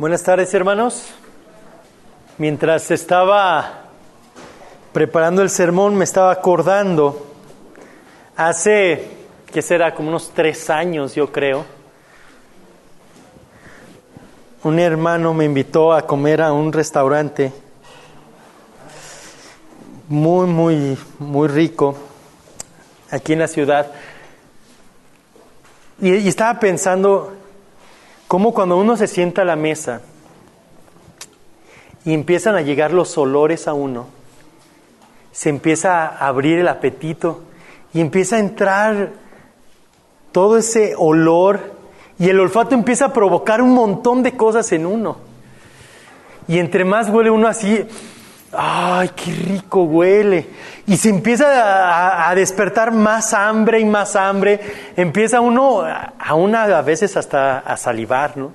Buenas tardes, hermanos. Mientras estaba preparando el sermón, me estaba acordando, hace, ¿qué será? Como unos 3 años, yo creo. Un hermano me invitó a comer a un restaurante muy rico, aquí en la ciudad. Y estaba pensando cómo cuando uno se sienta a la mesa y empiezan a llegar los olores a uno, se empieza a abrir el apetito y empieza a entrar todo ese olor y el olfato empieza a provocar un montón de cosas en uno. Y entre más huele uno así, ¡ay, qué rico huele! Y se empieza a despertar más hambre y más hambre. Empieza uno, a veces hasta a salivar, ¿no?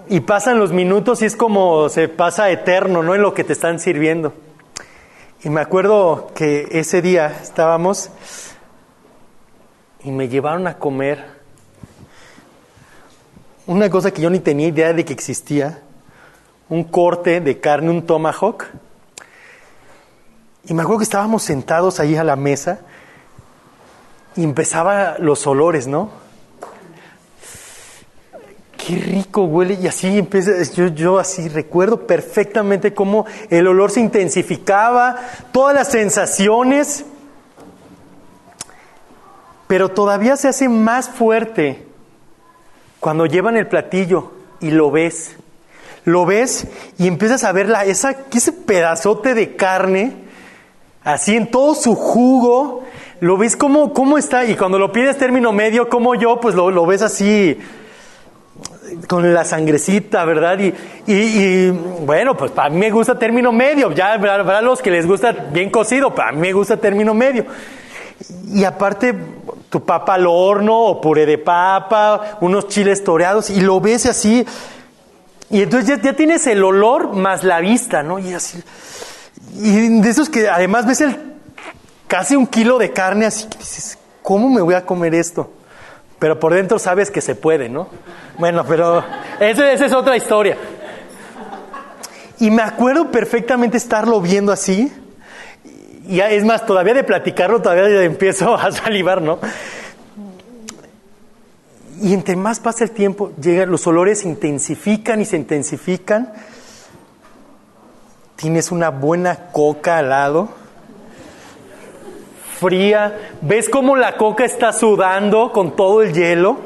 Y pasan los minutos y es como se pasa eterno, ¿no? En lo que te están sirviendo. Y me acuerdo que ese día estábamos y me llevaron a comer una cosa que yo ni tenía idea de que existía. Un corte de carne, un tomahawk. Y me acuerdo que estábamos sentados ahí a la mesa y empezaban los olores, ¿no? Qué rico huele. Y así empieza, yo así recuerdo perfectamente cómo el olor se intensificaba, todas las sensaciones, pero todavía se hace más fuerte cuando llevan el platillo y lo ves. Lo ves y empiezas a ver ese pedazote de carne, así en todo su jugo, lo ves cómo está, y cuando lo pides término medio, como yo, pues lo ves así, con la sangrecita, ¿verdad? Y bueno, pues para mí me gusta término medio, ya habrá los que les gusta bien cocido, para mí me gusta término medio. Y aparte, tu papa al horno, o puré de papa, unos chiles toreados, y lo ves así. Y entonces ya tienes el olor más la vista, ¿no? Y así. Y de esos que además ves casi 1 kilo de carne, así que dices, ¿cómo me voy a comer esto? Pero por dentro sabes que se puede, ¿no? Bueno, pero esa es otra historia. Y me acuerdo perfectamente estarlo viendo así. Y es más, todavía de platicarlo, todavía empiezo a salivar, ¿no? Y entre más pasa el tiempo, los olores se intensifican y se intensifican. Tienes una buena coca al lado, fría. Ves cómo la coca está sudando con todo el hielo.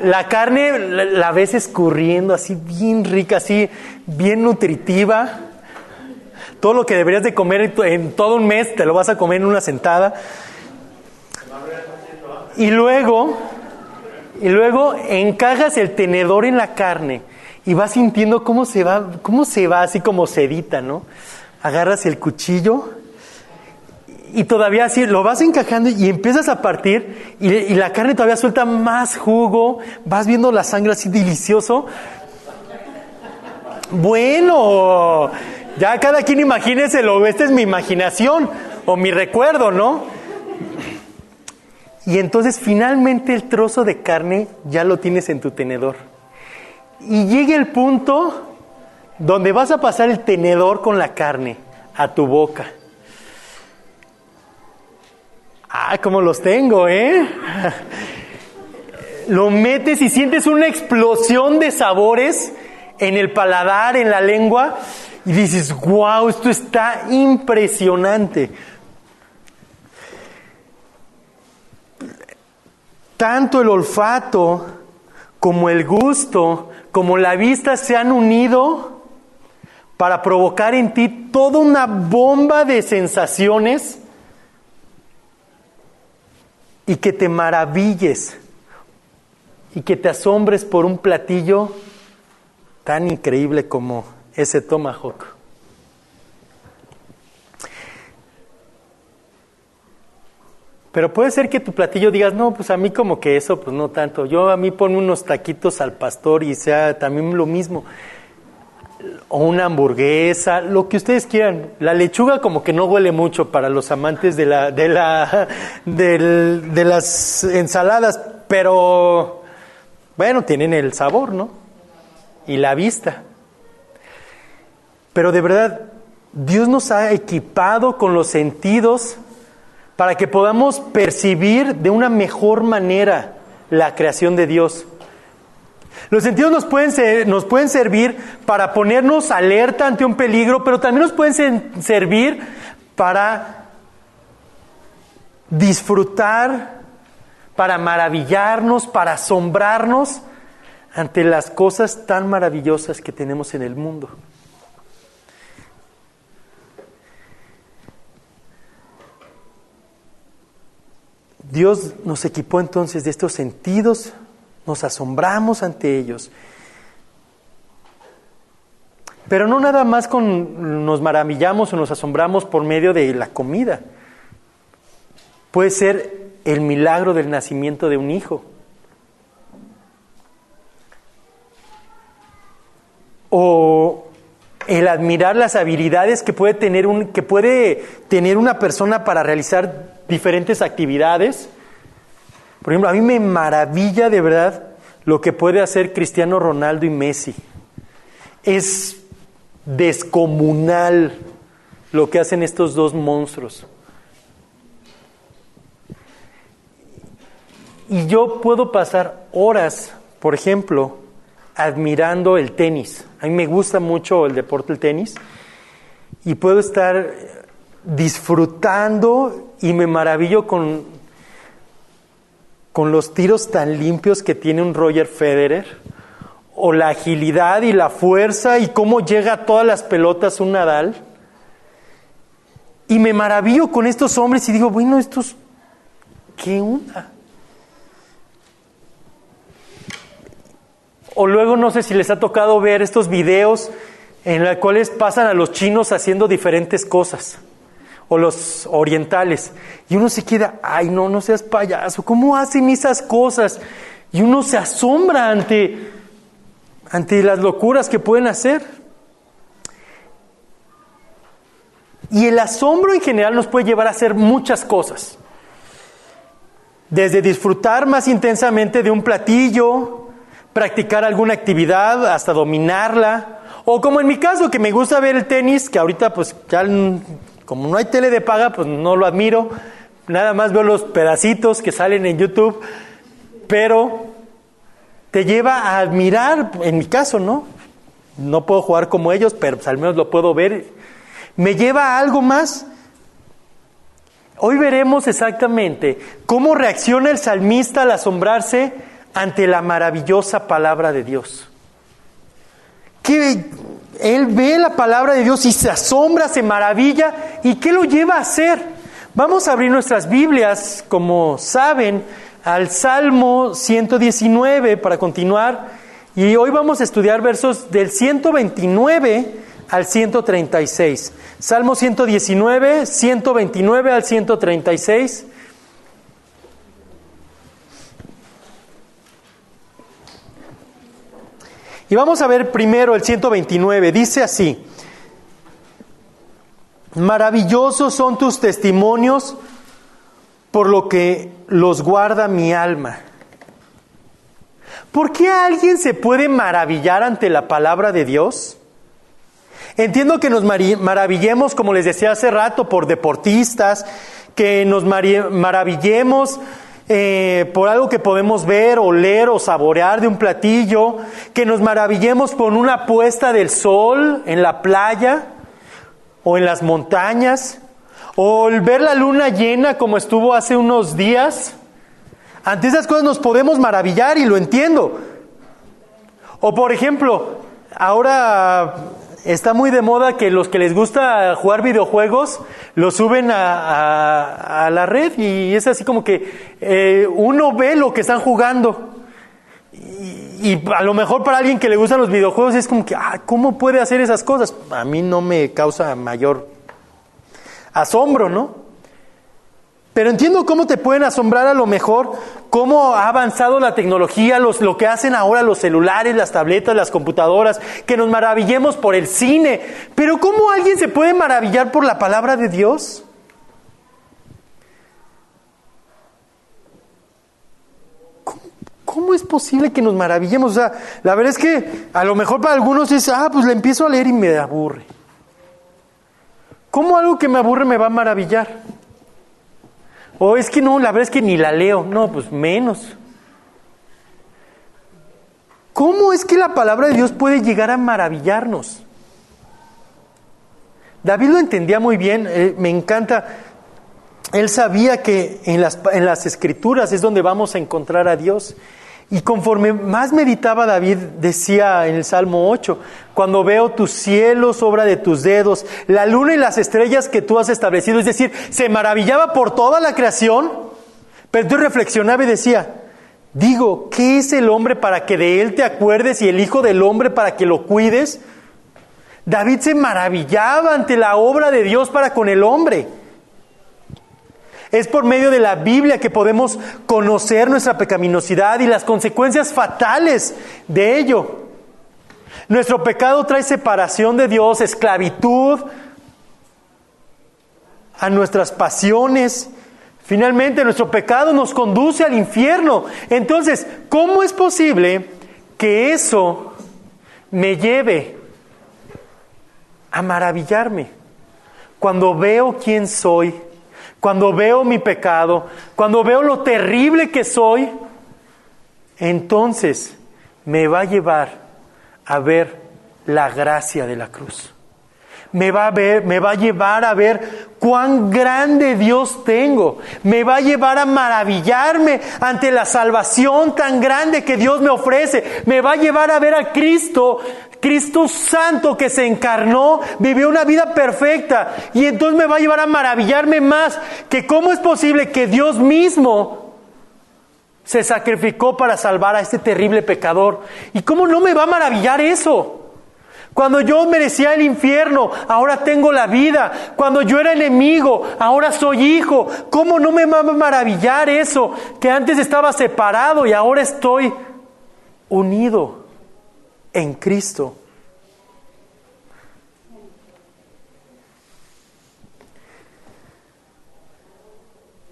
La carne la ves escurriendo así bien rica, así bien nutritiva. Todo lo que deberías de comer en todo un mes te lo vas a comer en una sentada. Y luego encajas el tenedor en la carne y vas sintiendo cómo se va así como sedita, ¿no? Agarras el cuchillo y todavía así lo vas encajando y empiezas a partir y la carne todavía suelta más jugo, vas viendo la sangre así delicioso. Bueno, ya cada quien imagínenselo, esta es mi imaginación o mi recuerdo, ¿no? Y entonces finalmente el trozo de carne ya lo tienes en tu tenedor. Y llega el punto donde vas a pasar el tenedor con la carne a tu boca. ¡Ah, cómo los tengo, eh! Lo metes y sientes una explosión de sabores en el paladar, en la lengua. Y dices, ¡wow! Esto está impresionante. Tanto el olfato como el gusto, como la vista se han unido para provocar en ti toda una bomba de sensaciones y que te maravilles y que te asombres por un platillo tan increíble como ese tomahawk. Pero puede ser que tu platillo digas, no, pues a mí como que eso, pues no tanto. A mí ponme unos taquitos al pastor y sea también lo mismo. O una hamburguesa, lo que ustedes quieran. La lechuga como que no huele mucho para los amantes de las ensaladas, pero Bueno, tienen el sabor, ¿no? Y la vista. Pero de verdad, Dios nos ha equipado con los sentidos para que podamos percibir de una mejor manera la creación de Dios. Los sentidos nos pueden servir para ponernos alerta ante un peligro, pero también nos pueden servir para disfrutar, para maravillarnos, para asombrarnos ante las cosas tan maravillosas que tenemos en el mundo. Dios nos equipó entonces de estos sentidos, nos asombramos ante ellos. Pero no nada más nos maravillamos o nos asombramos por medio de la comida. Puede ser el milagro del nacimiento de un hijo. O el admirar las habilidades que puede tener una persona para realizar diferentes actividades. Por ejemplo, a mí me maravilla de verdad lo que puede hacer Cristiano Ronaldo y Messi. Es descomunal lo que hacen estos dos monstruos. Y yo puedo pasar horas, por ejemplo, admirando el tenis. A mí me gusta mucho el deporte del tenis y puedo estar disfrutando y me maravillo con los tiros tan limpios que tiene un Roger Federer, o la agilidad y la fuerza y cómo llega a todas las pelotas un Nadal. Y me maravillo con estos hombres y digo, bueno, estos, ¿qué onda? O luego no sé si les ha tocado ver estos videos en los cuales pasan a los chinos haciendo diferentes cosas, o los orientales, y uno se queda, ay no seas payaso, ¿cómo hacen esas cosas? Y uno se asombra ante las locuras que pueden hacer. Y el asombro en general nos puede llevar a hacer muchas cosas, desde disfrutar más intensamente de un platillo, practicar alguna actividad hasta dominarla, o como en mi caso, que me gusta ver el tenis, que ahorita pues ya como no hay tele de paga, pues no lo admiro, nada más veo los pedacitos que salen en YouTube, pero te lleva a admirar, en mi caso, no puedo jugar como ellos, pero pues al menos lo puedo ver, me lleva a algo más. Hoy veremos exactamente cómo reacciona el salmista al asombrarse ante la maravillosa palabra de Dios. Que él ve la palabra de Dios y se asombra, se maravilla. ¿Y qué lo lleva a hacer? Vamos a abrir nuestras Biblias, como saben, al Salmo 119 para continuar. Y hoy vamos a estudiar versos del 129 al 136. Salmo 119, 129 al 136. Y vamos a ver primero el 129, dice así: maravillosos son tus testimonios, por lo que los guarda mi alma. ¿Por qué alguien se puede maravillar ante la palabra de Dios? Entiendo que nos maravillemos, como les decía hace rato, por deportistas, que nos maravillemos por algo que podemos ver, oler o saborear de un platillo, que nos maravillemos por una puesta del sol en la playa o en las montañas, o el ver la luna llena como estuvo hace unos días. Ante esas cosas nos podemos maravillar y lo entiendo. O por ejemplo, ahora está muy de moda que los que les gusta jugar videojuegos lo suben a la red, y es así como que uno ve lo que están jugando. Y a lo mejor para alguien que le gustan los videojuegos es como que, ¿cómo puede hacer esas cosas? A mí no me causa mayor asombro, ¿no? Pero entiendo cómo te pueden asombrar a lo mejor, cómo ha avanzado la tecnología, lo que hacen ahora los celulares, las tabletas, las computadoras, que nos maravillemos por el cine. Pero ¿cómo alguien se puede maravillar por la palabra de Dios? ¿cómo es posible que nos maravillemos? O sea, la verdad es que a lo mejor para algunos es, pues le empiezo a leer y me aburre. ¿Cómo algo que me aburre me va a maravillar? O es que no, la verdad es que ni la leo. No, pues menos. ¿Cómo es que la palabra de Dios puede llegar a maravillarnos? David lo entendía muy bien, me encanta. Él sabía que en las Escrituras es donde vamos a encontrar a Dios. Y conforme más meditaba David, decía en el Salmo 8, cuando veo tus cielos, obra de tus dedos, la luna y las estrellas que tú has establecido, es decir, se maravillaba por toda la creación, pero tú reflexionaba y decía, digo, ¿qué es el hombre para que de él te acuerdes y el hijo del hombre para que lo cuides? David se maravillaba ante la obra de Dios para con el hombre. Es por medio de la Biblia que podemos conocer nuestra pecaminosidad y las consecuencias fatales de ello. Nuestro pecado trae separación de Dios, esclavitud a nuestras pasiones. Finalmente, nuestro pecado nos conduce al infierno. Entonces, ¿cómo es posible que eso me lleve a maravillarme? Cuando veo quién soy, cuando veo mi pecado, cuando veo lo terrible que soy, entonces me va a llevar a ver la gracia de la cruz. Me va a llevar a ver cuán grande Dios tengo. Me va a llevar a maravillarme ante la salvación tan grande que Dios me ofrece. Me va a llevar a ver a Cristo Santo que se encarnó, vivió una vida perfecta. Y entonces me va a llevar a maravillarme más que cómo es posible que Dios mismo se sacrificó para salvar a este terrible pecador. ¿Y cómo no me va a maravillar eso? Cuando yo merecía el infierno, ahora tengo la vida. Cuando yo era enemigo, ahora soy hijo. ¿Cómo no me va a maravillar eso? Que antes estaba separado y ahora estoy unido en Cristo.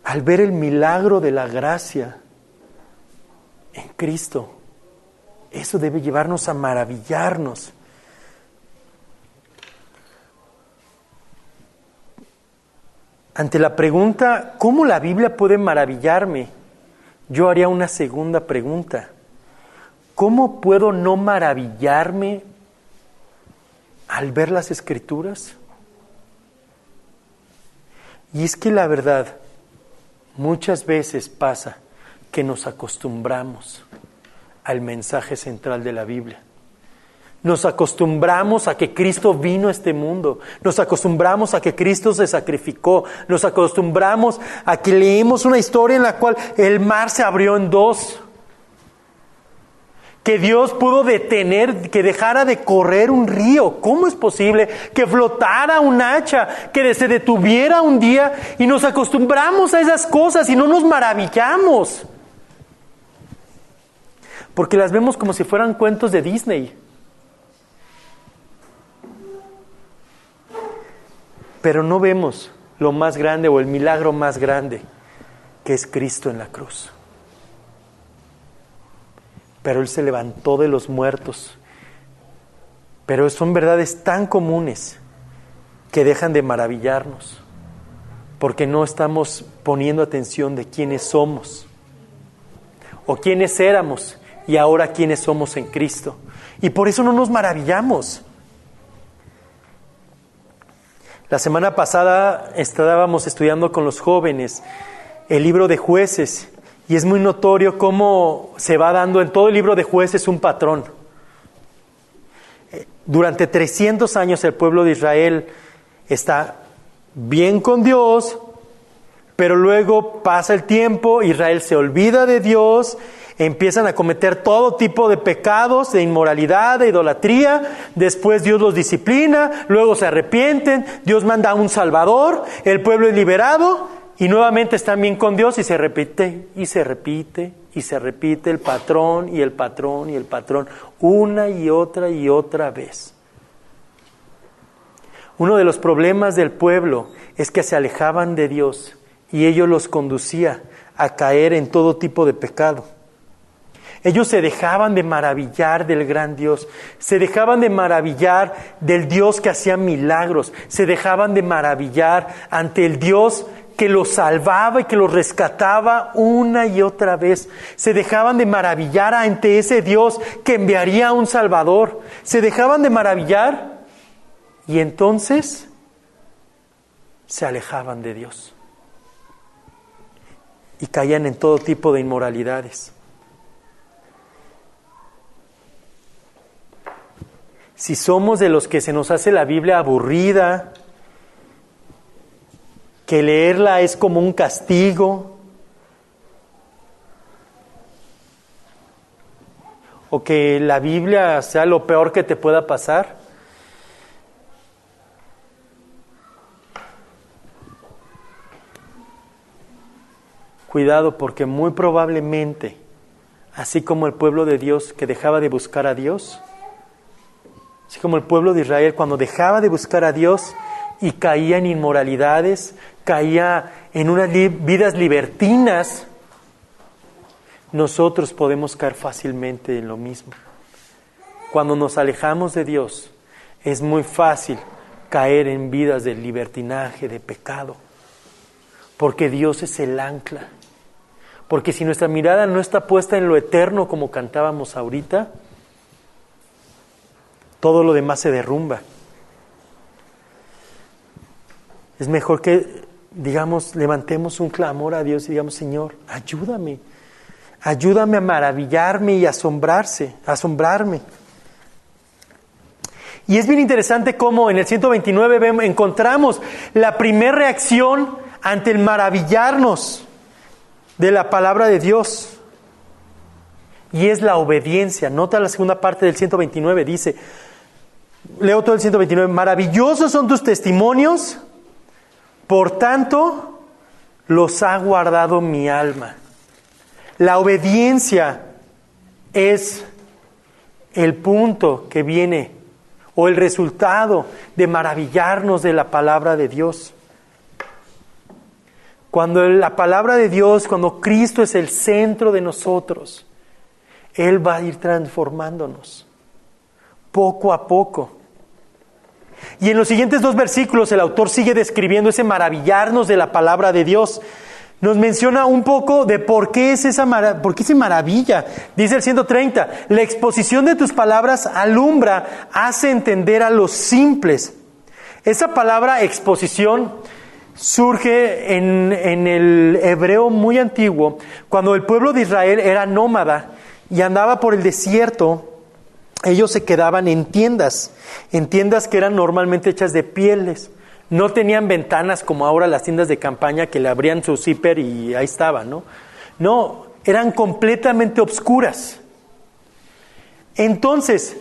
Al ver el milagro de la gracia en Cristo, eso debe llevarnos a maravillarnos. Ante la pregunta, ¿cómo la Biblia puede maravillarme? Yo haría una segunda pregunta. ¿Cómo puedo no maravillarme al ver las Escrituras? Y es que la verdad, muchas veces pasa que nos acostumbramos al mensaje central de la Biblia. Nos acostumbramos a que Cristo vino a este mundo. Nos acostumbramos a que Cristo se sacrificó. Nos acostumbramos a que leemos una historia en la cual el mar se abrió en dos. Que Dios pudo detener, que dejara de correr un río. ¿Cómo es posible que flotara un hacha, que se detuviera un día? Y nos acostumbramos a esas cosas y no nos maravillamos. Porque las vemos como si fueran cuentos de Disney. Pero no vemos lo más grande o el milagro más grande, que es Cristo en la cruz. Pero Él se levantó de los muertos. Pero son verdades tan comunes que dejan de maravillarnos, porque no estamos poniendo atención de quiénes somos, o quiénes éramos, y ahora quiénes somos en Cristo. Y por eso no nos maravillamos. La semana pasada estábamos estudiando con los jóvenes el libro de Jueces, y es muy notorio cómo se va dando en todo el libro de Jueces un patrón. Durante 300 años el pueblo de Israel está bien con Dios, pero luego pasa el tiempo, Israel se olvida de Dios, empiezan a cometer todo tipo de pecados, de inmoralidad, de idolatría. Después Dios los disciplina, luego se arrepienten, Dios manda a un Salvador, el pueblo es liberado y nuevamente están bien con Dios, y se repite, y se repite, y se repite el patrón, y el patrón, y el patrón, una y otra vez. Uno de los problemas del pueblo es que se alejaban de Dios y ello los conducía a caer en todo tipo de pecado. Ellos se dejaban de maravillar del gran Dios, se dejaban de maravillar del Dios que hacía milagros, se dejaban de maravillar ante el Dios que los salvaba y que los rescataba una y otra vez. Se dejaban de maravillar ante ese Dios que enviaría a un Salvador. Se dejaban de maravillar y entonces se alejaban de Dios y caían en todo tipo de inmoralidades. Si somos de los que se nos hace la Biblia aburrida, que leerla es como un castigo, o que la Biblia sea lo peor que te pueda pasar, cuidado, porque muy probablemente, así como el pueblo de Dios que dejaba de buscar a Dios, así como el pueblo de Israel cuando dejaba de buscar a Dios y caía en inmoralidades, caía en unas vidas libertinas, nosotros podemos caer fácilmente en lo mismo. Cuando nos alejamos de Dios, es muy fácil caer en vidas de libertinaje, de pecado, porque Dios es el ancla. Porque si nuestra mirada no está puesta en lo eterno, como cantábamos ahorita, todo lo demás se derrumba. Es mejor que, digamos, levantemos un clamor a Dios y digamos: Señor, ayúdame a maravillarme y asombrarme. Y es bien interesante cómo en el 129 encontramos la primera reacción ante el maravillarnos de la palabra de Dios. Y es la obediencia. Nota la segunda parte del 129, dice, leo todo el 129, maravillosos son tus testimonios, por tanto los ha guardado mi alma. La obediencia es el punto que viene, o el resultado de maravillarnos de la palabra de Dios. Cuando la palabra de Dios, cuando Cristo es el centro de nosotros, Él va a ir transformándonos poco a poco. Y en los siguientes 2 versículos el autor sigue describiendo ese maravillarnos de la palabra de Dios. Nos menciona un poco de por qué por qué se maravilla. Dice el 130, la exposición de tus palabras alumbra, hace entender a los simples. Esa palabra exposición surge en el hebreo muy antiguo, cuando el pueblo de Israel era nómada y andaba por el desierto. Ellos se quedaban en tiendas que eran normalmente hechas de pieles. No tenían ventanas como ahora las tiendas de campaña que le abrían su zipper y ahí estaban, ¿no? No, eran completamente obscuras. Entonces,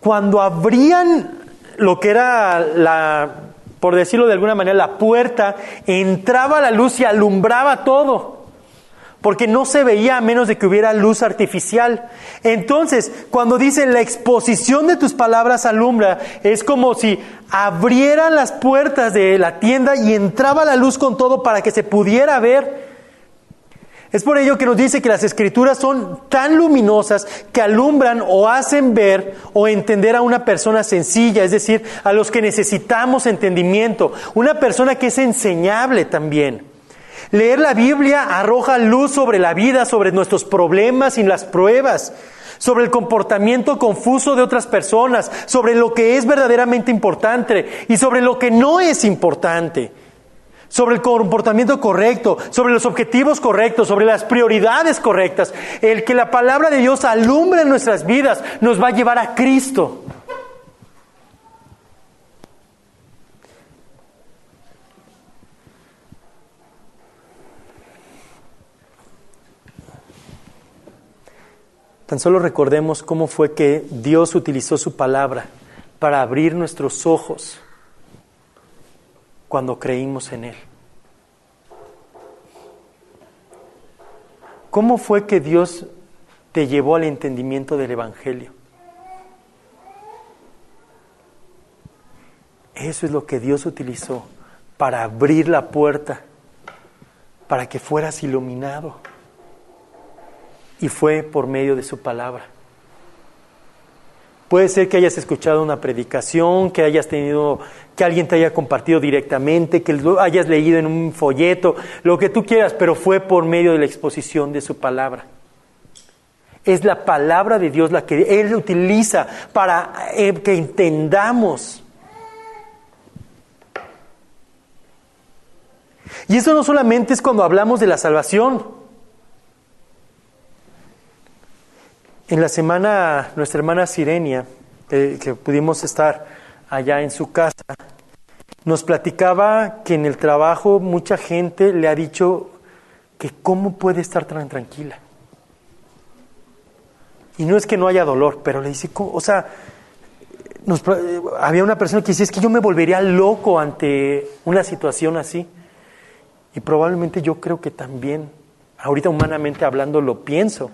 cuando abrían lo que era por decirlo de alguna manera, la puerta, entraba la luz y alumbraba todo. Porque no se veía a menos de que hubiera luz artificial. Entonces, cuando dice la exposición de tus palabras alumbra, es como si abrieran las puertas de la tienda y entraba la luz con todo para que se pudiera ver. Es por ello que nos dice que las Escrituras son tan luminosas que alumbran o hacen ver o entender a una persona sencilla, es decir, a los que necesitamos entendimiento, una persona que es enseñable también. Leer la Biblia arroja luz sobre la vida, sobre nuestros problemas y las pruebas, sobre el comportamiento confuso de otras personas, sobre lo que es verdaderamente importante y sobre lo que no es importante, sobre el comportamiento correcto, sobre los objetivos correctos, sobre las prioridades correctas. El que la palabra de Dios alumbre en nuestras vidas nos va a llevar a Cristo. Tan solo recordemos cómo fue que Dios utilizó su palabra para abrir nuestros ojos cuando creímos en Él. ¿Cómo fue que Dios te llevó al entendimiento del Evangelio? Eso es lo que Dios utilizó para abrir la puerta, para que fueras iluminado. y fue por medio de su palabra. Puede ser que hayas escuchado una predicación, que alguien te haya compartido directamente, que lo hayas leído en un folleto, lo que tú quieras, pero fue por medio de la exposición de su palabra. Es la palabra de Dios la que Él utiliza para que entendamos. Y eso no solamente es cuando hablamos de la salvación. En la semana, nuestra hermana Sirenia, que pudimos estar allá en su casa, nos platicaba que en el trabajo mucha gente le ha dicho que cómo puede estar tan tranquila. Y no es que no haya dolor, pero le dice, o sea, había una persona que decía, es que yo me volvería loco ante una situación así. Y probablemente yo creo que también, ahorita humanamente hablando, lo pienso.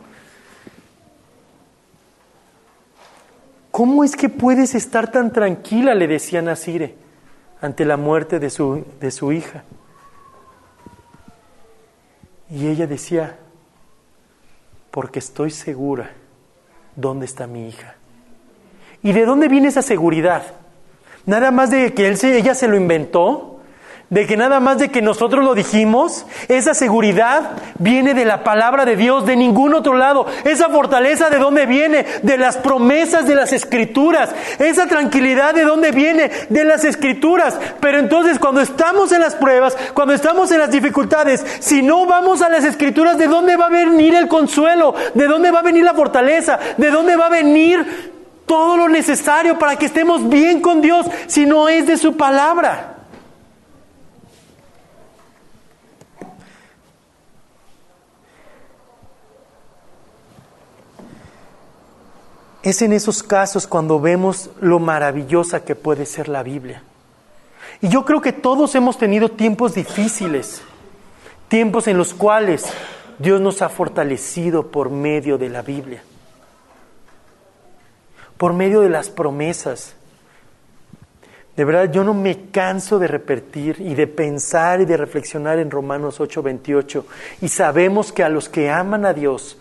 ¿Cómo es que puedes estar tan tranquila?, le decía Nasire, ante la muerte de su hija. Y ella decía, porque estoy segura dónde está mi hija. ¿Y de dónde viene esa seguridad? ¿Nada más de que ella se lo inventó? ¿De que nada más de que nosotros lo dijimos? Esa seguridad viene de la palabra de Dios, de ningún otro lado. Esa fortaleza, ¿de dónde viene? De las promesas de las Escrituras. Esa tranquilidad, ¿de dónde viene? De las Escrituras. Pero entonces, cuando estamos en las pruebas, cuando estamos en las dificultades, si no vamos a las Escrituras, ¿de dónde va a venir el consuelo? ¿De dónde va a venir la fortaleza? ¿De dónde va a venir todo lo necesario para que estemos bien con Dios si no es de su palabra? Es en esos casos cuando vemos lo maravillosa que puede ser la Biblia. Y yo creo que todos hemos tenido tiempos difíciles, tiempos en los cuales Dios nos ha fortalecido por medio de la Biblia, por medio de las promesas. De verdad, yo no me canso de repetir y de pensar y de reflexionar en Romanos 8:28. Y sabemos que a los que aman a Dios,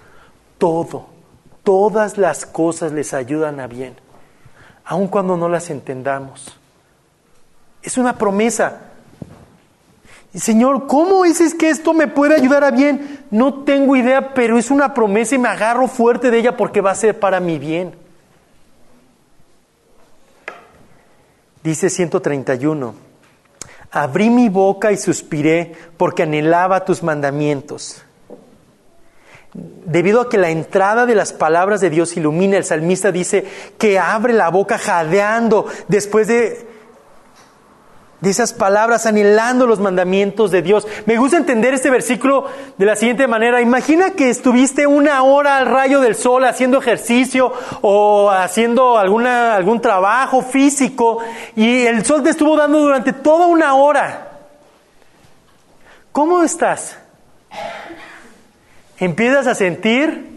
todas las cosas les ayudan a bien, aun cuando no las entendamos. Es una promesa. Y Señor, ¿cómo es que esto me puede ayudar a bien? No tengo idea, pero es una promesa y me agarro fuerte de ella porque va a ser para mi bien. Dice 131, abrí mi boca y suspiré porque anhelaba tus mandamientos. Debido a que la entrada de las palabras de Dios ilumina, el salmista dice que abre la boca jadeando después de esas palabras, anhelando los mandamientos de Dios. Me gusta entender este versículo de la siguiente manera. Imagina que estuviste 1 hora al rayo del sol haciendo ejercicio o haciendo algún trabajo físico y el sol te estuvo dando durante toda 1 hora. ¿Cómo estás? Empiezas a sentir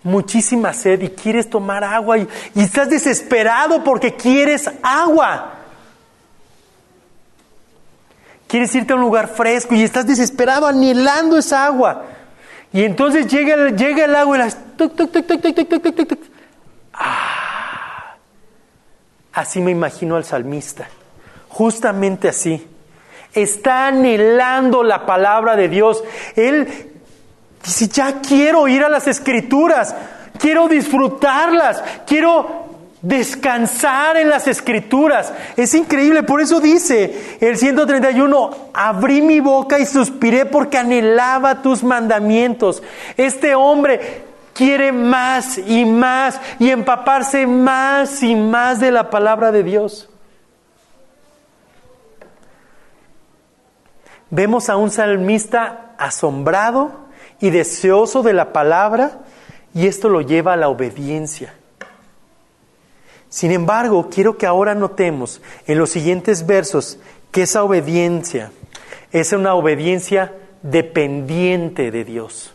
muchísima sed y quieres tomar agua y estás desesperado porque quieres agua. Quieres irte a un lugar fresco y estás desesperado anhelando esa agua. Y entonces llega el agua y las tuc, tuc, tuc, tuc, tuc, tuc, tuc, tuc, tuc. Así me imagino al salmista. Justamente así. Está anhelando la palabra de Dios. Él dice, ya quiero ir a las Escrituras, quiero disfrutarlas, quiero descansar en las Escrituras. Es increíble, por eso dice el 131, abrí mi boca y suspiré porque anhelaba tus mandamientos. Este hombre quiere más y empaparse más y más de la palabra de Dios. Vemos a un salmista asombrado y deseoso de la palabra, y esto lo lleva a la obediencia. Sin embargo, quiero que ahora notemos en los siguientes versos que esa obediencia es una obediencia dependiente de Dios.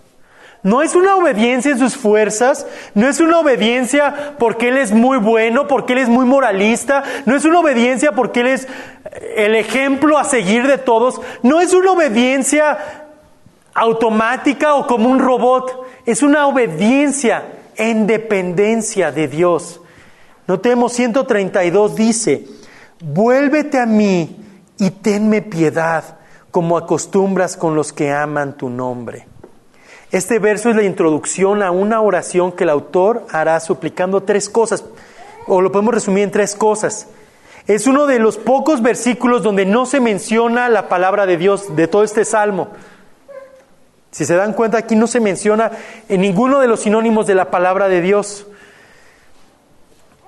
No es una obediencia en sus fuerzas, no es una obediencia porque Él es muy bueno, porque Él es muy moralista, no es una obediencia porque Él es el ejemplo a seguir de todos, no es una obediencia automática o como un robot. Es una obediencia en dependencia de Dios. Notemos 132 dice, vuélvete a mí y tenme piedad, como acostumbras con los que aman tu nombre. Este verso es la introducción a una oración que el autor hará suplicando 3 cosas, o lo podemos resumir en 3 cosas. Es uno de los pocos versículos donde no se menciona la palabra de Dios de todo este salmo. Si se dan cuenta, aquí no se menciona en ninguno de los sinónimos de la palabra de Dios.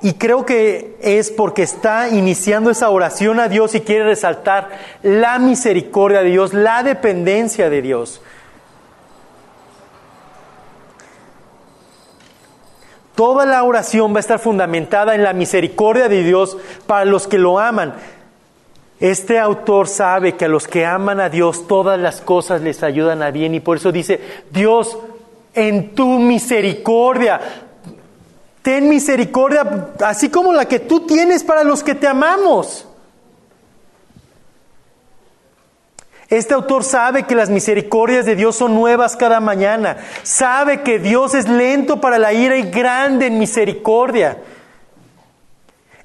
Y creo que es porque está iniciando esa oración a Dios y quiere resaltar la misericordia de Dios, la dependencia de Dios. Toda la oración va a estar fundamentada en la misericordia de Dios para los que lo aman. Este autor sabe que a los que aman a Dios todas las cosas les ayudan a bien y por eso dice, Dios, en tu misericordia, ten misericordia así como la que tú tienes para los que te amamos. Este autor sabe que las misericordias de Dios son nuevas cada mañana. Sabe que Dios es lento para la ira y grande en misericordia.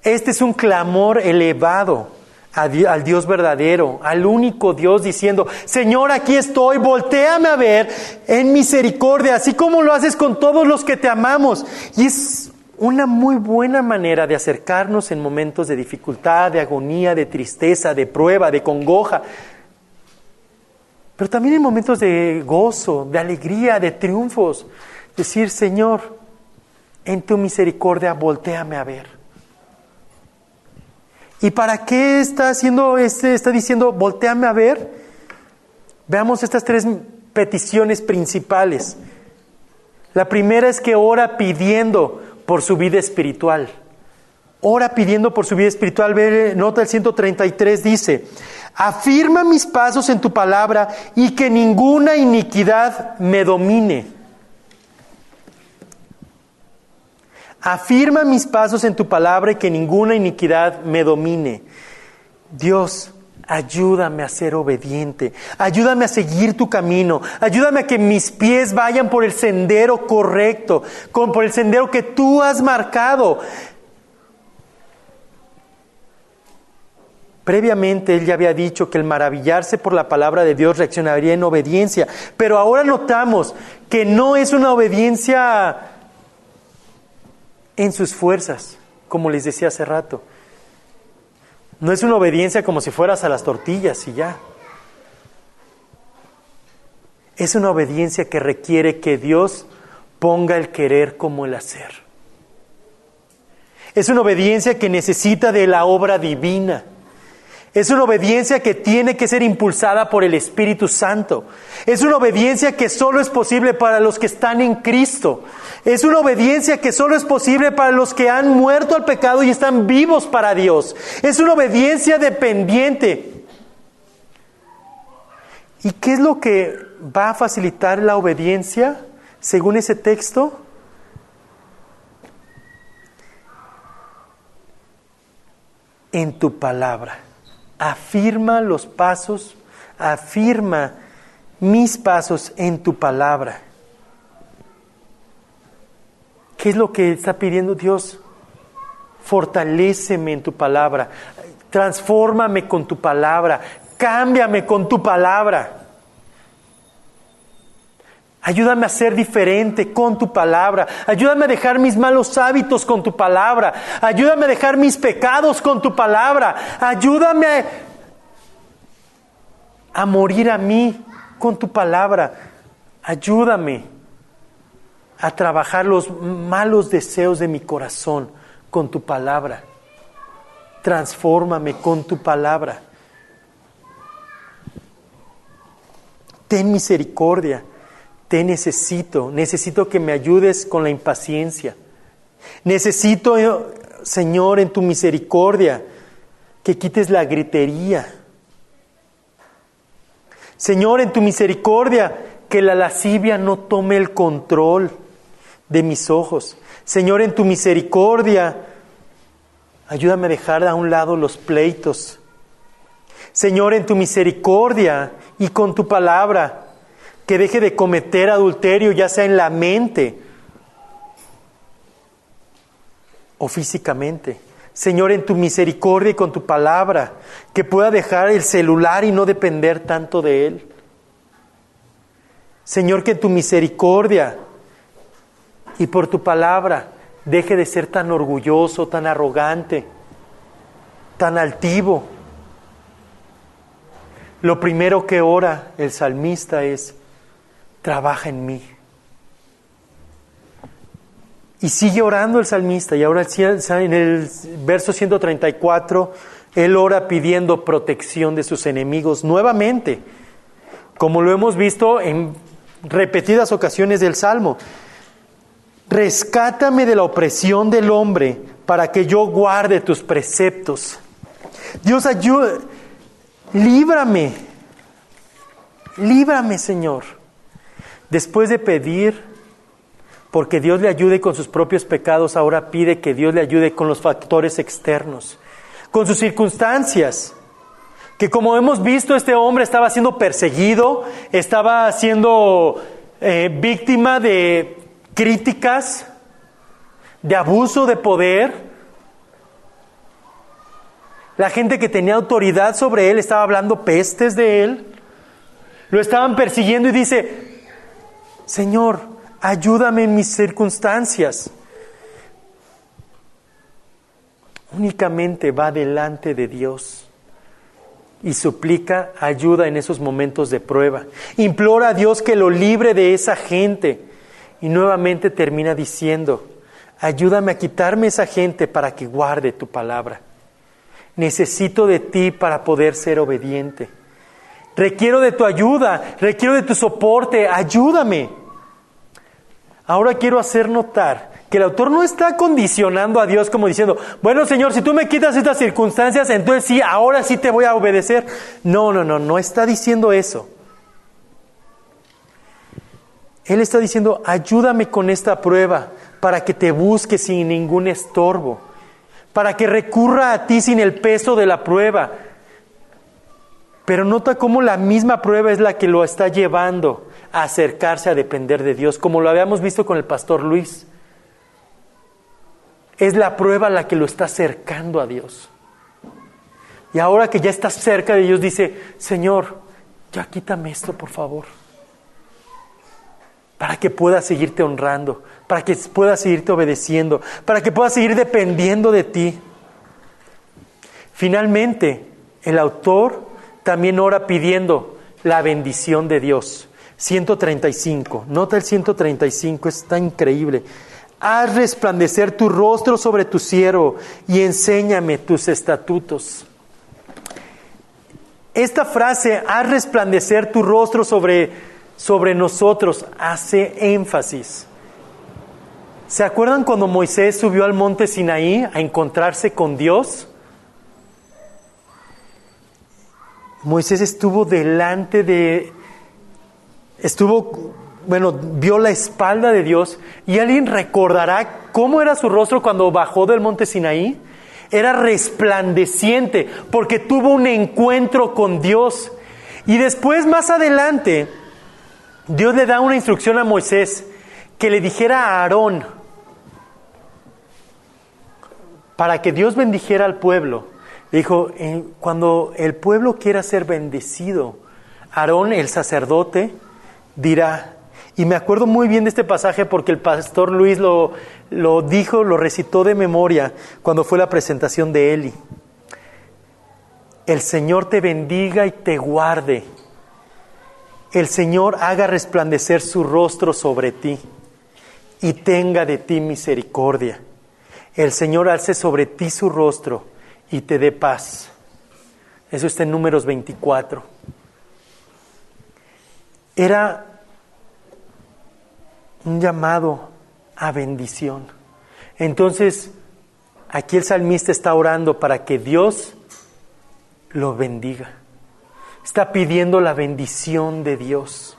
Este es un clamor elevado al Dios verdadero, al único Dios diciendo, Señor, aquí estoy, voltéame a ver en misericordia, así como lo haces con todos los que te amamos. Y es una muy buena manera de acercarnos en momentos de dificultad, de agonía, de tristeza, de prueba, de congoja. Pero también en momentos de gozo, de alegría, de triunfos. Decir, Señor, en tu misericordia, voltéame a ver. ¿Y para qué está diciendo, voltéame a ver? Veamos estas 3 peticiones principales. La primera es que ora pidiendo por su vida espiritual. Ora pidiendo por su vida espiritual. Nota el 133, dice, afirma mis pasos en tu palabra y que ninguna iniquidad me domine. Afirma mis pasos en tu palabra y que ninguna iniquidad me domine. Dios, ayúdame a ser obediente. Ayúdame a seguir tu camino. Ayúdame a que mis pies vayan por el sendero correcto, por el sendero que tú has marcado. Previamente él ya había dicho que el maravillarse por la palabra de Dios reaccionaría en obediencia, pero ahora notamos que no es una obediencia en sus fuerzas, como les decía hace rato. No es una obediencia como si fueras a las tortillas y ya. Es una obediencia que requiere que Dios ponga el querer como el hacer. Es una obediencia que necesita de la obra divina. Es una obediencia que tiene que ser impulsada por el Espíritu Santo. Es una obediencia que solo es posible para los que están en Cristo. Es una obediencia que solo es posible para los que han muerto al pecado y están vivos para Dios. Es una obediencia dependiente. ¿Y qué es lo que va a facilitar la obediencia según ese texto? En tu palabra. Afirma los pasos, afirma mis pasos en tu palabra. ¿Qué es lo que está pidiendo Dios? Fortaléceme en tu palabra, transfórmame con tu palabra, cámbiame con tu palabra. Ayúdame a ser diferente con tu palabra. Ayúdame a dejar mis malos hábitos con tu palabra. Ayúdame a dejar mis pecados con tu palabra. Ayúdame a morir a mí con tu palabra. Ayúdame a trabajar los malos deseos de mi corazón con tu palabra. Transfórmame con tu palabra. Ten misericordia. Te necesito que me ayudes con la impaciencia. Necesito, Señor, en tu misericordia, que quites la gritería. Señor, en tu misericordia, que la lascivia no tome el control de mis ojos. Señor, en tu misericordia, ayúdame a dejar a un lado los pleitos. Señor, en tu misericordia y con tu palabra, que deje de cometer adulterio, ya sea en la mente o físicamente. Señor, en tu misericordia y con tu palabra, que pueda dejar el celular y no depender tanto de él. Señor, que en tu misericordia y por tu palabra deje de ser tan orgulloso, tan arrogante, tan altivo. Lo primero que ora el salmista es: trabaja en mí. Y sigue orando el salmista, y ahora en el verso 134, él ora pidiendo protección de sus enemigos nuevamente, como lo hemos visto en repetidas ocasiones del Salmo. Rescátame de la opresión del hombre, para que yo guarde tus preceptos. Dios, ayuda, líbrame, Señor. Después de pedir porque Dios le ayude con sus propios pecados, ahora pide que Dios le ayude con los factores externos, con sus circunstancias, que como hemos visto, este hombre estaba siendo perseguido, estaba siendo víctima de críticas, de abuso de poder. La gente que tenía autoridad sobre él estaba hablando pestes de él, lo estaban persiguiendo y dice: Señor, ayúdame en mis circunstancias. Únicamente va delante de Dios y suplica ayuda en esos momentos de prueba. Implora a Dios que lo libre de esa gente. Y nuevamente termina diciendo: ayúdame a quitarme esa gente para que guarde tu palabra. Necesito de ti para poder ser obediente. Requiero de tu ayuda, requiero de tu soporte, ayúdame. Ahora quiero hacer notar que el autor no está condicionando a Dios como diciendo: bueno, Señor, si tú me quitas estas circunstancias, entonces sí, ahora sí te voy a obedecer. No está diciendo eso. Él está diciendo: ayúdame con esta prueba para que te busque sin ningún estorbo, para que recurra a ti sin el peso de la prueba. Pero nota cómo la misma prueba es la que lo está llevando a acercarse a depender de Dios, como lo habíamos visto con el pastor Luis. Es la prueba la que lo está acercando a Dios. Y ahora que ya está cerca de Dios, dice: Señor, ya quítame esto, por favor, para que pueda seguirte honrando, para que pueda seguirte obedeciendo, para que pueda seguir dependiendo de ti. Finalmente, el autor también ora pidiendo la bendición de Dios. 135, nota el 135, está increíble. Haz resplandecer tu rostro sobre tu siervo y enséñame tus estatutos. Esta frase, haz resplandecer tu rostro sobre nosotros, hace énfasis. ¿Se acuerdan cuando Moisés subió al monte Sinaí a encontrarse con Dios? Moisés vio la espalda de Dios, y alguien recordará cómo era su rostro cuando bajó del monte Sinaí. Era resplandeciente porque tuvo un encuentro con Dios. Y después, más adelante, Dios le da una instrucción a Moisés que le dijera a Aarón, para que Dios bendijera al pueblo. Dijo: cuando el pueblo quiera ser bendecido, Aarón, el sacerdote, dirá. Y me acuerdo muy bien de este pasaje porque el pastor Luis lo dijo, lo recitó de memoria cuando fue la presentación de Eli. El Señor te bendiga y te guarde. El Señor haga resplandecer su rostro sobre ti y tenga de ti misericordia. El Señor alce sobre ti su rostro y te dé paz. Eso está en Números 24. Era un llamado a bendición. Entonces, aquí el salmista está orando para que Dios lo bendiga. Está pidiendo la bendición de Dios.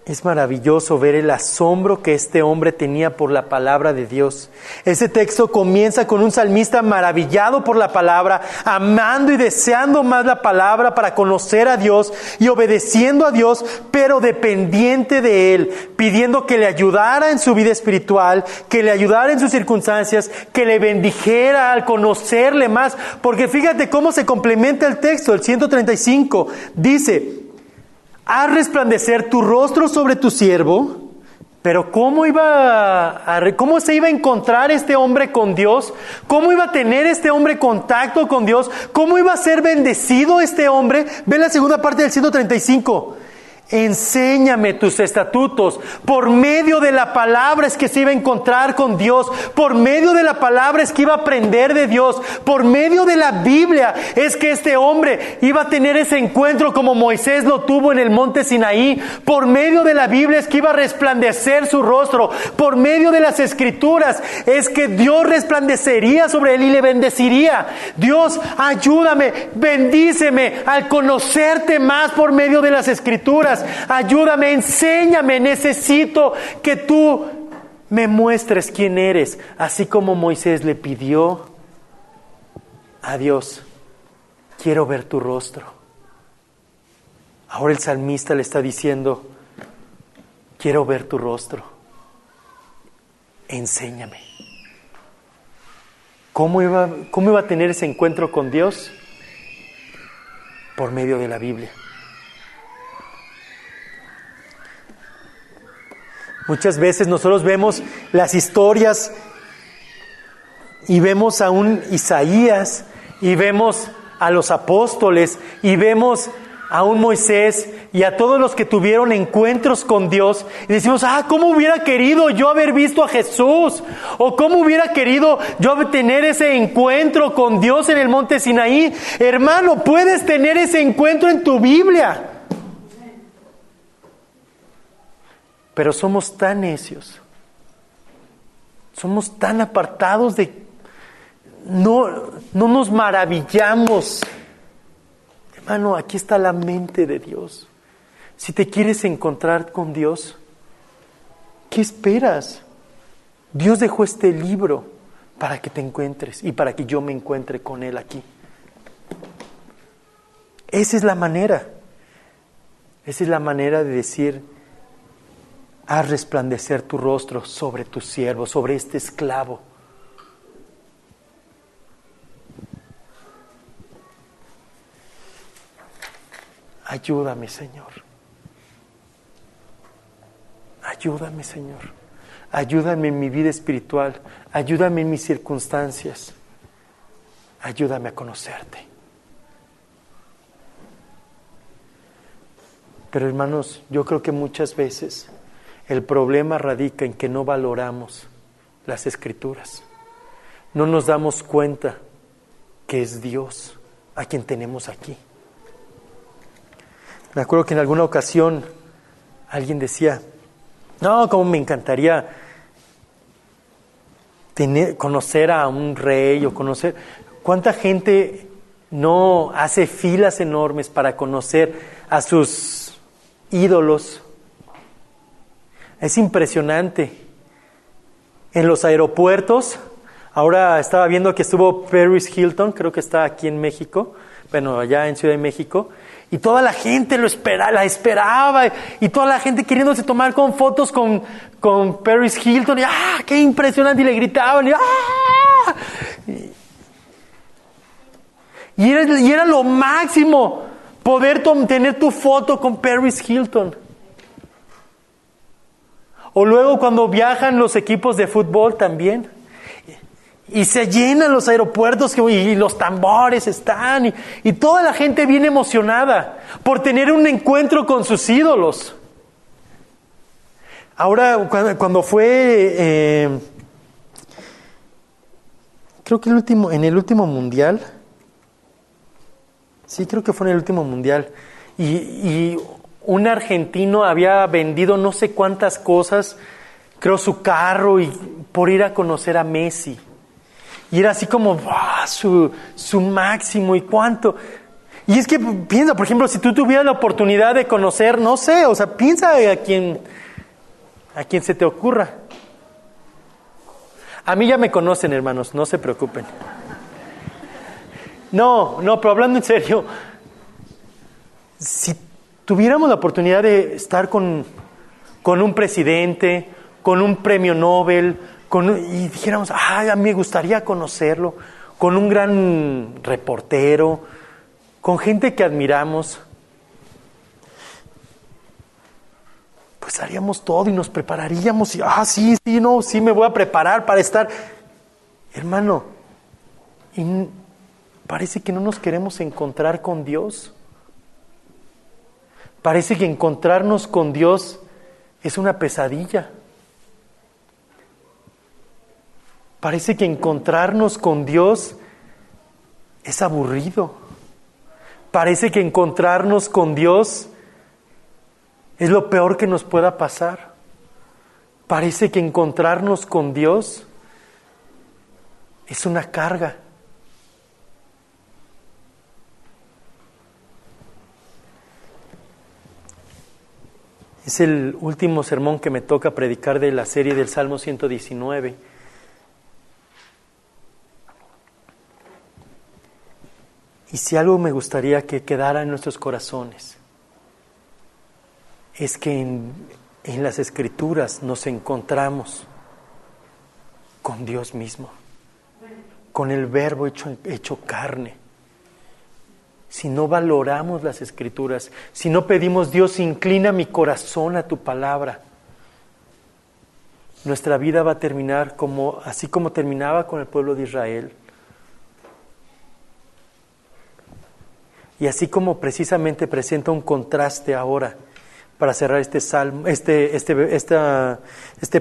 Es maravilloso ver el asombro que este hombre tenía por la palabra de Dios. Ese texto comienza con un salmista maravillado por la palabra, amando y deseando más la palabra para conocer a Dios y obedeciendo a Dios, pero dependiente de Él, pidiendo que le ayudara en su vida espiritual, que le ayudara en sus circunstancias, que le bendijera al conocerle más. Porque fíjate cómo se complementa el texto, el 135, dice: haz resplandecer tu rostro sobre tu siervo. Pero ¿cómo se iba a encontrar este hombre con Dios? ¿Cómo iba a tener este hombre contacto con Dios? ¿Cómo iba a ser bendecido este hombre? Ve la segunda parte del 135. Enséñame tus estatutos. Por medio de la palabra es que se iba a encontrar con Dios. Por medio de la palabra es que iba a aprender de Dios. Por medio de la Biblia es que este hombre iba a tener ese encuentro como Moisés lo tuvo en el monte Sinaí. Por medio de la Biblia es que iba a resplandecer su rostro. Por medio de las Escrituras es que Dios resplandecería sobre él y le bendeciría. Dios, ayúdame, bendíceme al conocerte más por medio de las Escrituras. Ayúdame, enséñame, necesito que tú me muestres quién eres, así como Moisés le pidió a Dios: quiero ver tu rostro. Ahora el salmista le está diciendo: quiero ver tu rostro, enséñame. ¿Cómo iba a tener ese encuentro con Dios? Por medio de la Biblia. Muchas veces nosotros vemos las historias y vemos a un Isaías y vemos a los apóstoles y vemos a un Moisés y a todos los que tuvieron encuentros con Dios y decimos: ¿cómo hubiera querido yo haber visto a Jesús? ¿O cómo hubiera querido yo tener ese encuentro con Dios en el monte Sinaí? Hermano, puedes tener ese encuentro en tu Biblia. Pero somos tan necios, somos tan apartados no nos maravillamos. Hermano, aquí está la mente de Dios. Si te quieres encontrar con Dios, ¿qué esperas? Dios dejó este libro para que te encuentres y para que yo me encuentre con Él aquí. Esa es la manera. Esa es la manera de decir: haz resplandecer tu rostro sobre tu siervo, sobre este esclavo. Ayúdame, Señor. Ayúdame, Señor. Ayúdame en mi vida espiritual. Ayúdame en mis circunstancias. Ayúdame a conocerte. Pero hermanos, yo creo que muchas veces el problema radica en que no valoramos las Escrituras. No nos damos cuenta que es Dios a quien tenemos aquí. Me acuerdo que en alguna ocasión alguien decía: no, cómo me encantaría conocer a un rey o conocer. ¿Cuánta gente no hace filas enormes para conocer a sus ídolos? Es impresionante. En los aeropuertos, ahora estaba viendo que estuvo Paris Hilton, creo que está aquí en México, bueno, allá en Ciudad de México, y toda la gente la esperaba, y toda la gente queriéndose tomar con fotos con Paris Hilton, y ¡qué impresionante! Y le gritaban, y era lo máximo poder tener tu foto con Paris Hilton. O luego cuando viajan los equipos de fútbol también, y se llenan los aeropuertos y los tambores están, y toda la gente viene emocionada por tener un encuentro con sus ídolos. Ahora, cuando fue, creo que en el último mundial, sí, creo que fue en el último mundial, y un argentino había vendido no sé cuántas cosas, creo su carro, y por ir a conocer a Messi. Y era así como su máximo, y cuánto. Y es que piensa, por ejemplo, si tú tuvieras la oportunidad de conocer, no sé, o sea, piensa a quien se te ocurra. A mí ya me conocen, hermanos, no se preocupen. No, pero hablando en serio, si tuviéramos la oportunidad de estar con un presidente, con un premio Nobel, y dijéramos, a mí me gustaría conocerlo, con un gran reportero, con gente que admiramos, pues haríamos todo y nos prepararíamos y, sí, me voy a preparar para estar. Hermano, y parece que no nos queremos encontrar con Dios. Parece que encontrarnos con Dios es una pesadilla. Parece que encontrarnos con Dios es aburrido. Parece que encontrarnos con Dios es lo peor que nos pueda pasar. Parece que encontrarnos con Dios es una carga. Es el último sermón que me toca predicar de la serie del Salmo 119. Y si algo me gustaría que quedara en nuestros corazones, es que en las Escrituras nos encontramos con Dios mismo, con el Verbo hecho carne. Si no valoramos las Escrituras, si no pedimos, Dios, inclina mi corazón a tu palabra, nuestra vida va a terminar así como terminaba con el pueblo de Israel. Y así como precisamente presenta un contraste ahora, para cerrar este salmo, este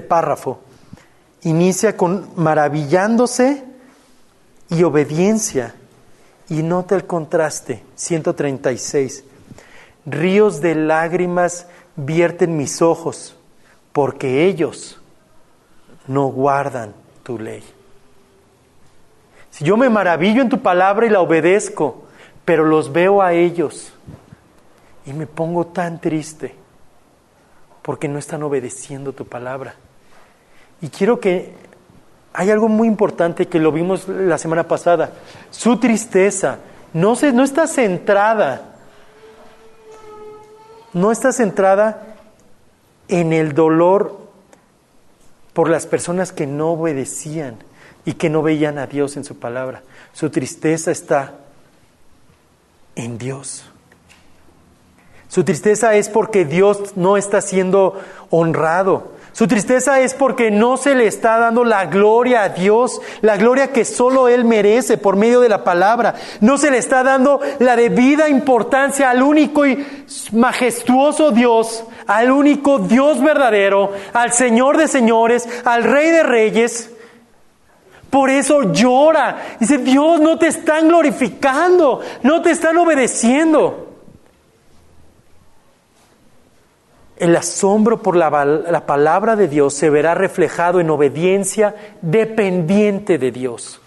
párrafo, inicia con maravillándose y obediencia. Y nota el contraste, 136. Ríos de lágrimas vierten mis ojos, porque ellos no guardan tu ley. Si yo me maravillo en tu palabra y la obedezco, pero los veo a ellos y me pongo tan triste porque no están obedeciendo tu palabra. Y quiero que hay algo muy importante que lo vimos la semana pasada. Su tristeza no está centrada en el dolor por las personas que no obedecían y que no veían a Dios en su palabra. Su tristeza está en Dios. Su tristeza es porque Dios no está siendo honrado. Su tristeza es porque no se le está dando la gloria a Dios, la gloria que solo Él merece por medio de la palabra. No se le está dando la debida importancia al único y majestuoso Dios, al único Dios verdadero, al Señor de señores, al Rey de reyes. Por eso llora. Dice, Dios, no te están glorificando, no te están obedeciendo. El asombro por la palabra de Dios se verá reflejado en obediencia dependiente de Dios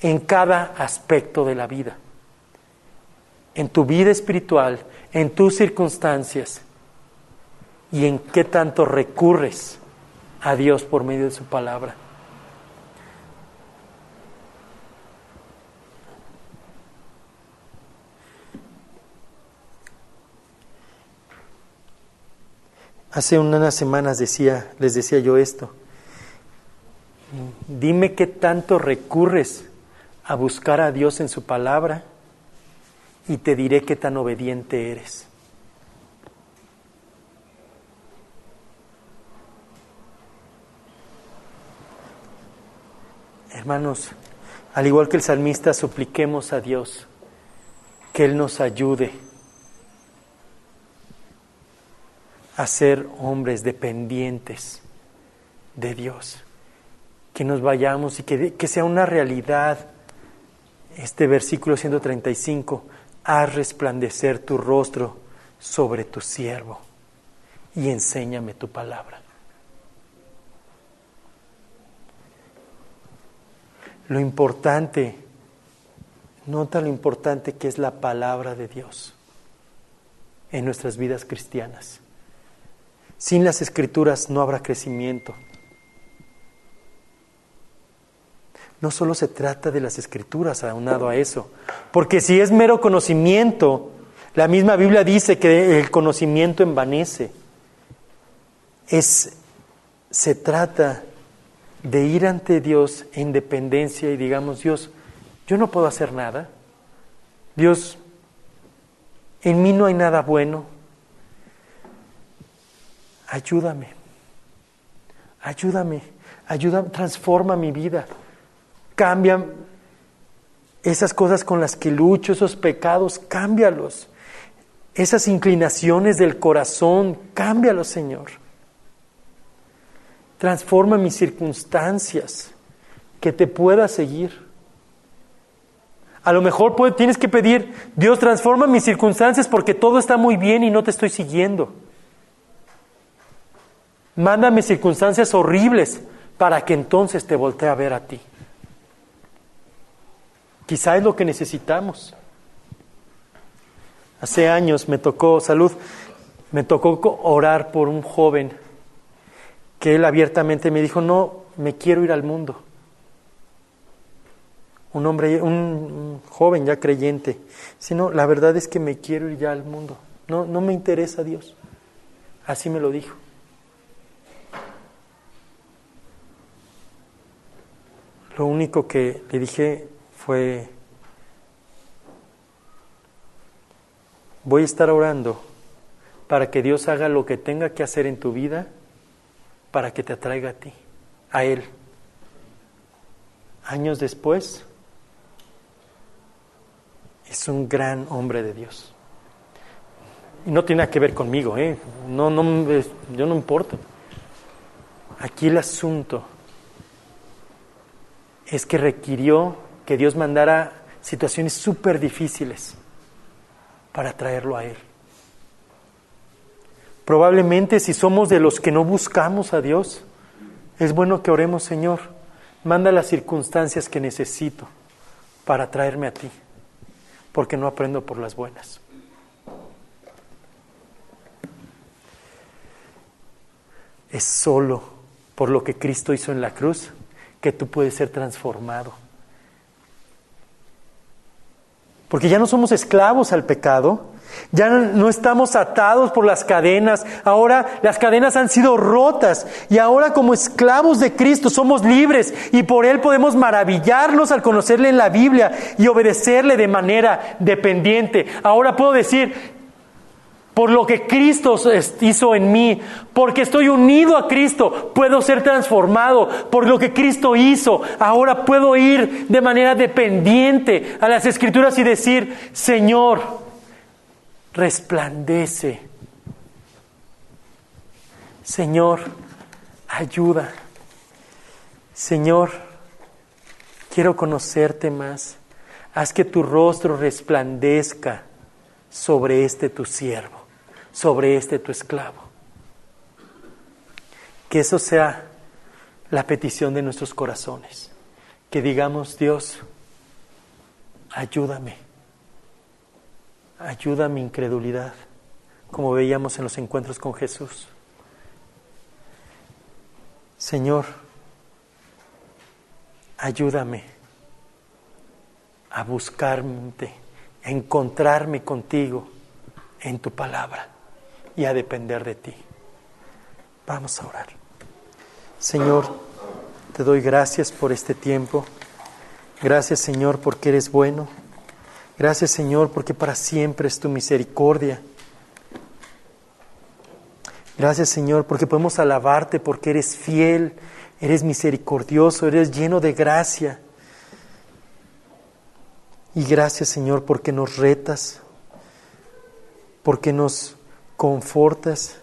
en cada aspecto de la vida. En tu vida espiritual, en tus circunstancias y en qué tanto recurres a Dios por medio de su palabra. Hace unas semanas les decía yo esto. Dime qué tanto recurres a buscar a Dios en su palabra y te diré qué tan obediente eres. Hermanos, al igual que el salmista, supliquemos a Dios que Él nos ayude a ser hombres dependientes de Dios, que nos vayamos y que sea una realidad este versículo 135, haz resplandecer tu rostro sobre tu siervo y enséñame tu palabra. Lo importante Nota lo importante que es la palabra de Dios en nuestras vidas cristianas. Sin las Escrituras no habrá crecimiento. No solo se trata de las Escrituras, aunado a eso, porque si es mero conocimiento, la misma Biblia dice que el conocimiento envanece. Se trata de ir ante Dios en dependencia y digamos: Dios, yo no puedo hacer nada. Dios, en mí no hay nada bueno. Ayúdame, transforma mi vida. Cambia esas cosas con las que lucho, esos pecados, cámbialos. Esas inclinaciones del corazón, cámbialos, Señor. Transforma mis circunstancias, que te pueda seguir. A lo mejor tienes que pedir: Dios, transforma mis circunstancias porque todo está muy bien y no te estoy siguiendo. Mándame circunstancias horribles para que entonces te voltee a ver a ti. Quizá es lo que necesitamos. Hace años me tocó orar por un joven que él abiertamente me dijo: no, me quiero ir al mundo. Un joven ya creyente. Sino, la verdad es que me quiero ir ya al mundo. No me interesa Dios. Así me lo dijo. Lo único que le dije fue: voy a estar orando para que Dios haga lo que tenga que hacer en tu vida para que te atraiga a ti, a Él. Años después, es un gran hombre de Dios. Y no tiene nada que ver conmigo, yo no importo. Aquí el asunto es que requirió que Dios mandara situaciones súper difíciles para traerlo a Él. Probablemente si somos de los que no buscamos a Dios, es bueno que oremos: Señor, manda las circunstancias que necesito para traerme a ti, porque no aprendo por las buenas. Es solo por lo que Cristo hizo en la cruz que tú puedes ser transformado. Porque ya no somos esclavos al pecado, ya no estamos atados por las cadenas. Ahora las cadenas han sido rotas y ahora, como esclavos de Cristo, somos libres y por Él podemos maravillarnos al conocerle en la Biblia y obedecerle de manera dependiente. Ahora puedo decir: por lo que Cristo hizo en mí, porque estoy unido a Cristo, puedo ser transformado. Por lo que Cristo hizo, ahora puedo ir de manera dependiente a las Escrituras y decir: Señor, resplandece. Señor, ayuda. Señor, quiero conocerte más. Haz que tu rostro resplandezca sobre este tu siervo, sobre este tu esclavo. Que eso sea la petición de nuestros corazones. Que digamos: Dios, ayúdame. Ayuda mi incredulidad, como veíamos en los encuentros con Jesús. Señor, ayúdame a buscarte, a encontrarme contigo en tu palabra y a depender de ti. Vamos a orar. Señor, te doy gracias por este tiempo. Gracias, Señor, porque eres bueno. Gracias, Señor, porque para siempre es tu misericordia. Gracias, Señor, porque podemos alabarte, porque eres fiel, eres misericordioso, eres lleno de gracia. Y gracias, Señor, porque nos retas, porque nos confortas.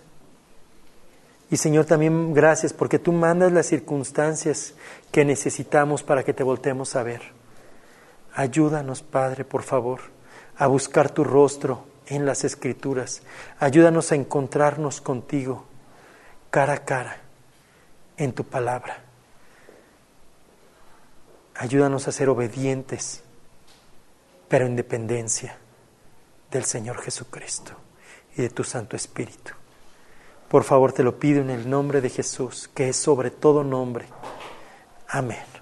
Y, Señor, también gracias porque tú mandas las circunstancias que necesitamos para que te volteemos a ver. Ayúdanos, Padre, por favor, a buscar tu rostro en las Escrituras. Ayúdanos a encontrarnos contigo cara a cara en tu palabra. Ayúdanos a ser obedientes pero en dependencia del Señor Jesucristo y de tu Santo Espíritu. Por favor, te lo pido en el nombre de Jesús, que es sobre todo nombre. Amén.